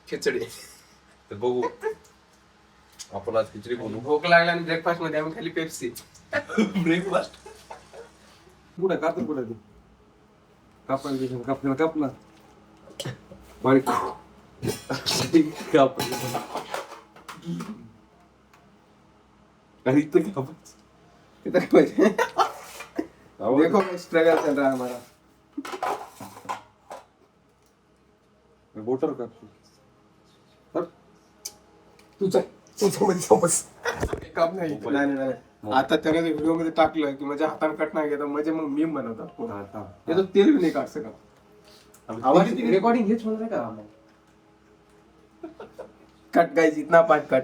खिचडी. तर बघू आपण आज खिचडी बनवू. भूक लागला आणि ब्रेकफास्ट मध्ये आम्ही खाली पेप्सी. ब्रेकफास्ट कुठे कापून कुठे कापला बारीक काप आणि इथं कापायचं. कितना पाहिजे. देखो स्ट्रगल चल रहा है हमारा. बोटर कापतो तुझा समज काम नाही. नाही आता त्याने व्हिडिओ मध्ये टाकलं की माझ्या हाताने कट नाही घेता म्हणजे मग मीम बनवतात. ते तो तेल भी नाही काढ सकत. आवाज रिकॉर्डिंग हेच होणार का. कट गाइस इतना पार्ट कट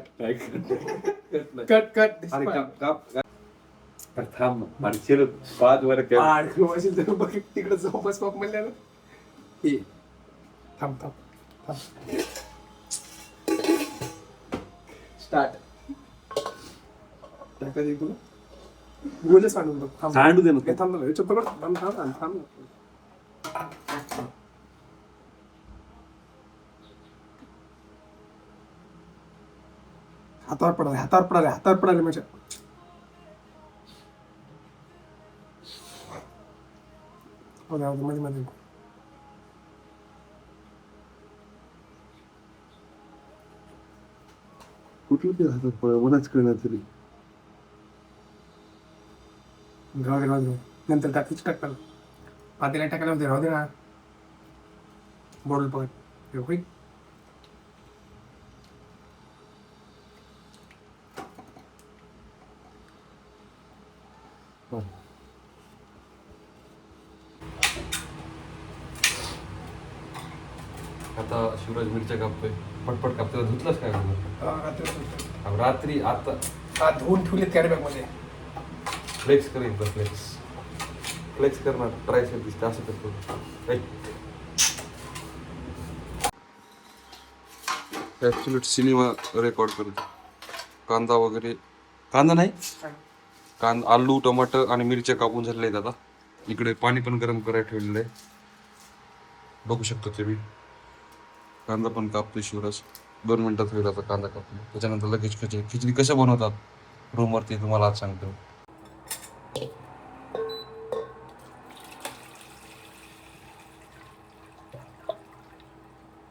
कट कट. अरे काप थांब आणि चिर 5 वर तिकडे झोपच पॉप म्हणल्या ना. थांब थांब थांब. स्टार्ट. कधी तुला बोल सांडून बघ. सांडू दे ना. थांब ना याच्या पकड. थांब थांब थांब. हातावर पडाले माझ्या. मध्ये कुठलं ते हातात मलाच कळणार तरी. राहू दे नंतर टाकीच कट कर. पातेला टाकायला होते राहू दे ना. बॉटल पकड होईल. आता शिवराज मिरच्या कापतोय. पटपट कापतोय. धुतलंच काय रात्री आता धुवून ठेवले कॅरी बॅग मध्ये. फ्लेक्स करेन तर फ्लेक्स करणार. ट्रायसेप दिसते असं करतो. ॲब्सोल्यूट सिनेमा रेकॉर्ड करतो. कांदा वगैरे कांदा नाही आलू टमाटर आणि मिरच्या कापून झालेले आहेत. आता इकडे पाणी पण गरम करायला ठेवलेलं आहे. बघू शकतो तुम्ही. कांदा पण कापतोय शिवराज. 2 मिनिटात होईल आता कांदा कापून. त्याच्यानंतर लगेच खिचडी कशा बनवतात रूमवरती तुम्हाला आज सांगतो.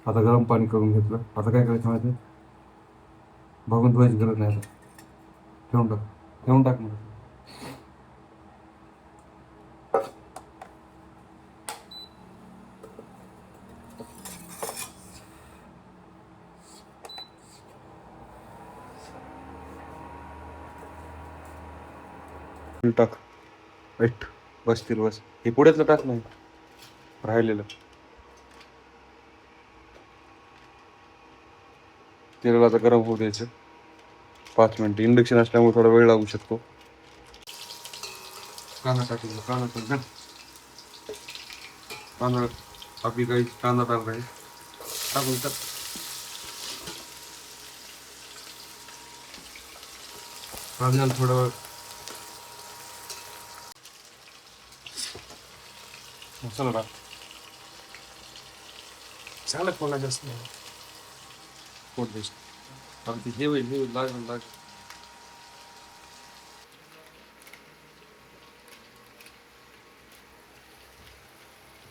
आता गरम पाणी करून घेतलं. आता काय करायचं माहिती. बघून धुवायची गरज नाही. आता ठेवून टाक मग. टाक वाईट बसतील बस. हे पुढेच टाक नाही राहिलेलं. तेलाला आता गरम होऊ द्यायचं 5 मिनिटं. इंडक्शन असल्यामुळे थोडा वेळ लागू शकतो. कांदा टाकून कांदा आपली काही कांदा टाकायची टाकून टाक. कांद्याला थोडा वेळ मसाला टाक. चांगलं कोणा जास्त नाही. पोट दिसत अगदी हे होईल लाग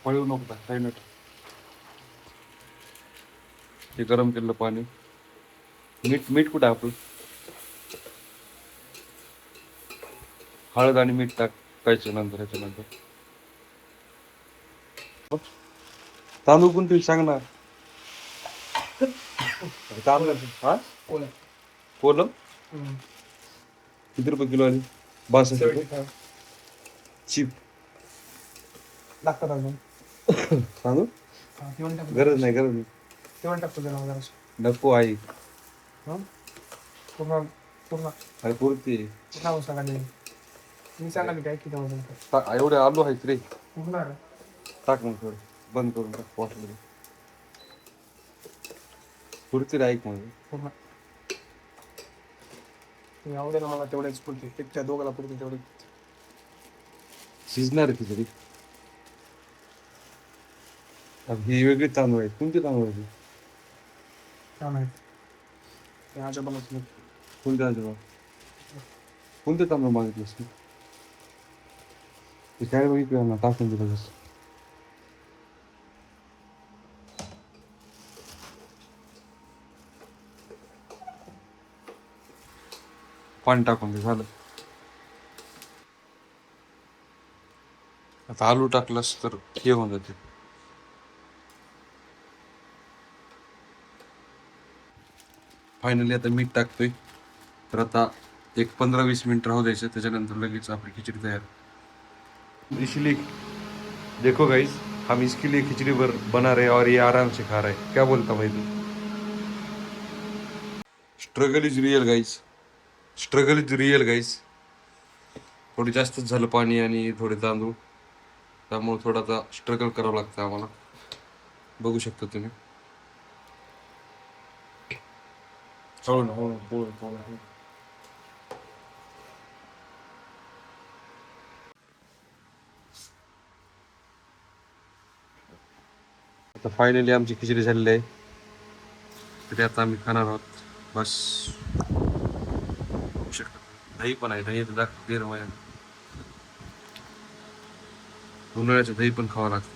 पळू नको काही नट. हे गरम केलेलं पाणी. मीठ कुठं आपलं. हळद आणि मीठ टाकायचं नंतर. ह्याच्यानंतर तांदूळ कोणते सांग ना. तांदूळ हा कोलम किती रुपये किलो आली. 62 रुपये. चीप लागतात अजून तांदूळ. गरज नाही तेवढं टाकतो त्याला. नको आई. पूर्ण अरे पुरती सांगा मी सांगा मी काय किती एवढे आलू आहेत रे. पूर्ण टाक मग थोडं बंद करून टाक. पॉटमध्ये पुरती रे. ऐक म्हणजे पूर्ण आवडेल मला तेवढेच पुरते. एकच्या दोघाला पुरते तेवढे. शिजणार खिचडी. ही वेगळी तांदूळ आहेत. कोणती तांदूळ आहे. काय माहिती ते आजोबालाच नाही. कोणत्या आजोबा? कोणते तांदूळ मागितलंस तू? ते काय बघितलं ना, टाकून दिलं जसं. पाणी टाकून दे, झालं. आता आलू टाकलंस तर हे होऊन जाते. फायनली आता मीठ टाकतोय. तर आता एक 15-20 मिनिट राहू द्यायचं, त्याच्यानंतर लगेच आपली खिचडी तयार. इसलिए देखो गाइस, हम इसके लिए खिचड़ी बना रहे और ये आराम से खा रहे हैं. क्या बोलता भाई तू? Struggle is real guys. Struggle is real guys. थोडी जास्तच झालं पाणी आणि थोडे तांदूळ, त्यामुळे थोडासा स्ट्रगल करावं लागतं आम्हाला. बघू शकता तुम्ही. हो ना, हो ना. आता फायनली आमची खिचडी झालेली आहे. तरी आता आम्ही खाणार आहोत. बस बघू शकता. दही पण आहे, दही दाखवते रमाया. उन्हाळ्याचं दही पण खावं लागतं.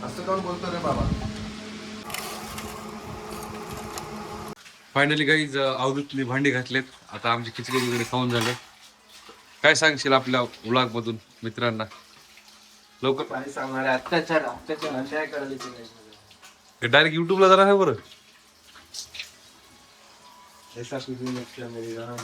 असं कोण बोलतो रे बाबा? फायनली गाईज अवधूतनी भांडी घातलेत. आता आमची खिचडी वगैरे खाऊन झालं. काय सांगशील आपल्या व्लॉग मधून मित्रांना? लवकर काय सांगणार आहे? अत्याचार अन्याय करायला डायरेक्ट युट्यूबला जाणार आहे बरं. ऐसा कुछ नहीं लगता मेरी जान.